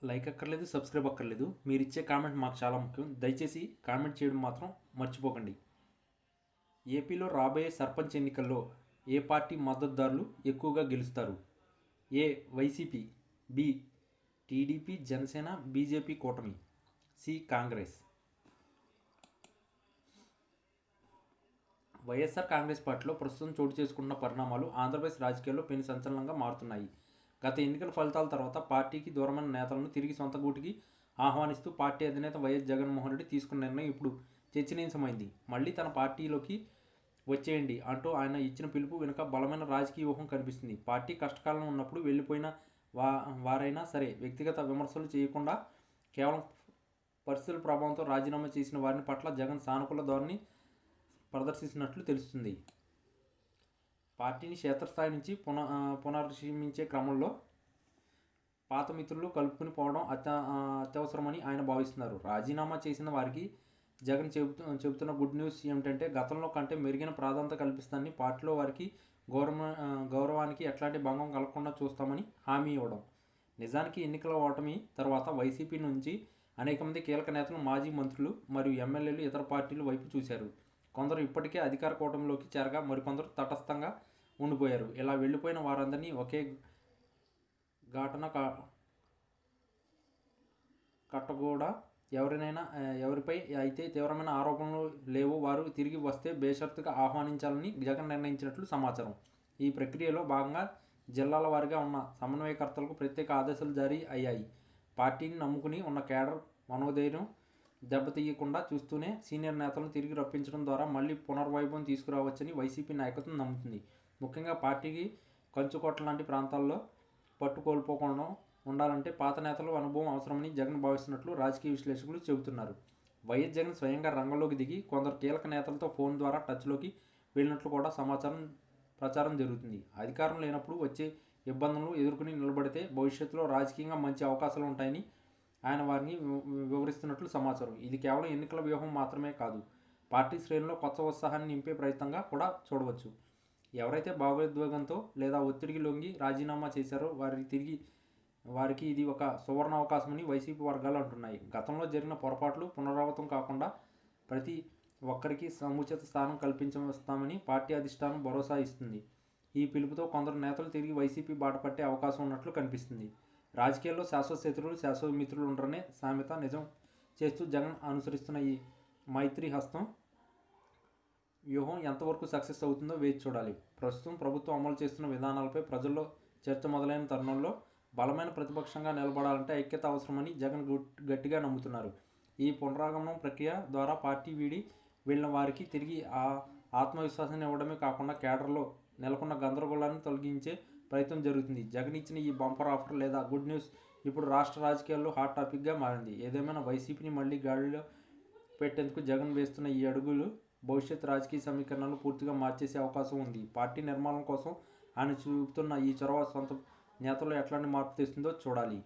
Like అక్కర్లేదు, subscribe అక్కర్లేదు. మీరు ఇచ్చే కామెంట్ మాకు చాలా ముఖ్యం. దయచేసి కామెంట్ చేయడం మాత్రం మర్చిపోకండి. ఏపీలో రాబోయే సర్పంచ్ ఎన్నికల్లో ఏ పార్టీ మద్దతుదారులు ఎక్కువగా గెలుస్తారు? ఏ వైసీపీ, బి టీడీపీ, జనసేన, బీజేపీ కూటమి, సి కాంగ్రెస్. వైఎస్ఆర్ కాంగ్రెస్ పార్టీలో ప్రస్తుతం చోటు చేసుకున్న పరిణామాలు ఆంధ్రప్రదేశ్ రాజకీయాల్లో పెను సంచలనంగా మారుతున్నాయి. గత ఎన్నికల ఫలితాల తర్వాత పార్టీకి దూరమైన నేతలను తిరిగి సొంత గూటికి ఆహ్వానిస్తూ పార్టీ అధినేత వైఎస్ జగన్మోహన్ రెడ్డి తీసుకున్న నిర్ణయం ఇప్పుడు చర్చనీయాంశమైంది. మళ్ళీ తన పార్టీలోకి వచ్చేయండి అంటూ ఆయన ఇచ్చిన పిలుపు వెనుక బలమైన రాజకీయ వ్యూహం కనిపిస్తుంది. పార్టీ కష్టకాలంలో ఉన్నప్పుడు వెళ్ళిపోయిన వారైనా సరే వ్యక్తిగత విమర్శలు చేయకుండా కేవలం పరిస్థితుల ప్రభావంతో రాజీనామా చేసిన వారిని పట్ల జగన్ సానుకూల ధోరణి ప్రదర్శిస్తున్నట్లు తెలుస్తుంది. పార్టీని క్షేత్రస్థాయి నుంచి పునర్నిర్మించే క్రమంలో పాత మిత్రులు కలుపుకుని పోవడం అత్యవసరమని ఆయన భావిస్తున్నారు. రాజీనామా చేసిన వారికి జగన్ చెబుతున్న గుడ్ న్యూస్ ఏమిటంటే గతంలో కంటే మెరుగైన ప్రాధాన్యత కల్పిస్తానని, పార్టీలో వారికి గౌరవానికి ఎట్లాంటి భంగం కలగకుండా చూస్తామని హామీ ఇవ్వడం. నిజానికి ఎన్నికల ఓటమి తర్వాత వైసీపీ నుంచి అనేక మంది కీలక నేతలు, మాజీ మంత్రులు మరియు ఎమ్మెల్యేలు ఇతర పార్టీల వైపు చూశారు. కొందరు ఇప్పటికే అధికార కూటమిలోకి చేరగా మరికొందరు తటస్థంగా ఉండిపోయారు. ఇలా వెళ్ళిపోయిన వారందరినీ ఒకే ఘాటన కట్టకూడా ఎవరిపై అయితే తీవ్రమైన ఆరోపణలు లేవో వారు తిరిగి వస్తే బేషరతుగా ఆహ్వానించాలని జగన్ నిర్ణయించినట్లు సమాచారం. ఈ ప్రక్రియలో భాగంగా జిల్లాల వారీగా ఉన్న సమన్వయకర్తలకు ప్రత్యేక ఆదేశాలు జారీ అయ్యాయి. పార్టీని నమ్ముకుని ఉన్న కేడర్ మనోధైర్యం దెబ్బతీయకుండా చూస్తూనే సీనియర్ నేతలను తిరిగి రప్పించడం ద్వారా మళ్ళీ పునర్వైభవం తీసుకురావచ్చని వైసీపీ నాయకత్వం నమ్ముతుంది. ముఖ్యంగా పార్టీకి కంచుకోట్ల లాంటి ప్రాంతాల్లో పట్టు కోల్పోకుండా ఉండాలంటే పాత నేతల అనుభవం అవసరమని జగన్ భావిస్తున్నట్లు రాజకీయ విశ్లేషకులు చెబుతున్నారు. వైఎస్ జగన్ స్వయంగా రంగంలోకి దిగి కొందరు కీలక నేతలతో ఫోన్ ద్వారా టచ్లోకి వెళ్ళినట్లు కూడా ప్రచారం జరుగుతుంది. అధికారం లేనప్పుడు వచ్చే ఇబ్బందులను ఎదుర్కొని నిలబడితే భవిష్యత్తులో రాజకీయంగా మంచి అవకాశాలు ఉంటాయని ఆయన వారిని వివరిస్తున్నట్లు సమాచారం. ఇది కేవలం ఎన్నికల వ్యూహం మాత్రమే కాదు, పార్టీ శ్రేణుల్లో కొత్త ఉత్సాహాన్ని నింపే ప్రయత్నంగా కూడా చూడవచ్చు. ఎవరైతే భావోద్వేగంతో లేదా ఒత్తిడికి లొంగి రాజీనామా చేశారో వారికి ఇది ఒక సువర్ణ అవకాశమని వైసీపీ వర్గాలు అంటున్నాయి. గతంలో జరిగిన పొరపాట్లు పునరావృతం కాకుండా ప్రతి ఒక్కరికి సముచిత స్థానం కల్పించేస్తామని పార్టీ అధిష్టానం భరోసా ఇస్తుంది. ఈ పిలుపుతో కొందరు నేతలు తిరిగి వైసీపీ బాట పట్టే అవకాశం ఉన్నట్లు కనిపిస్తుంది. రాజకీయాల్లో శాశ్వత శత్రువులు, శాశ్వత మిత్రులు ఉండరనే సామెత నిజం చేస్తూ జగన్ అనుసరిస్తున్న ఈ మైత్రి హస్తం వ్యూహం ఎంతవరకు సక్సెస్ అవుతుందో వేచి చూడాలి. ప్రస్తుతం ప్రభుత్వం అమలు చేస్తున్న విధానాలపై ప్రజల్లో చర్చ మొదలైన తరుణంలో బలమైన ప్రతిపక్షంగా నిలబడాలంటే ఐక్యత అవసరమని జగన్ గట్టిగా నమ్ముతున్నారు. ఈ పునరాగమనం ప్రక్రియ ద్వారా పార్టీ వీడి వెళ్ళిన వారికి తిరిగి ఆత్మవిశ్వాసాన్ని ఇవ్వడమే కాకుండా కేడర్లో నెలకొన్న గందరగోళాన్ని తొలగించే ప్రయత్నం జరుగుతుంది. జగన్ ఇచ్చిన ఈ బంపర్ ఆఫర్ లేదా గుడ్ న్యూస్ ఇప్పుడు రాష్ట్ర రాజకీయాల్లో హాట్ టాపిక్గా మారింది. ఏదేమైనా వైసీపీని మళ్ళీ గాడిలో పెట్టేందుకు జగన్ వేస్తున్న ఈ అడుగులు భవిష్యత్ రాజకీయ సమీకరణలు పూర్తిగా మార్చేసే అవకాశం ఉంది. పార్టీ నిర్మాణం కోసం ఆయన చూపుతున్న ఈ చొరవ సొంత నేతల్లో ఎట్లాంటి మార్పు తెస్తుందో చూడాలి.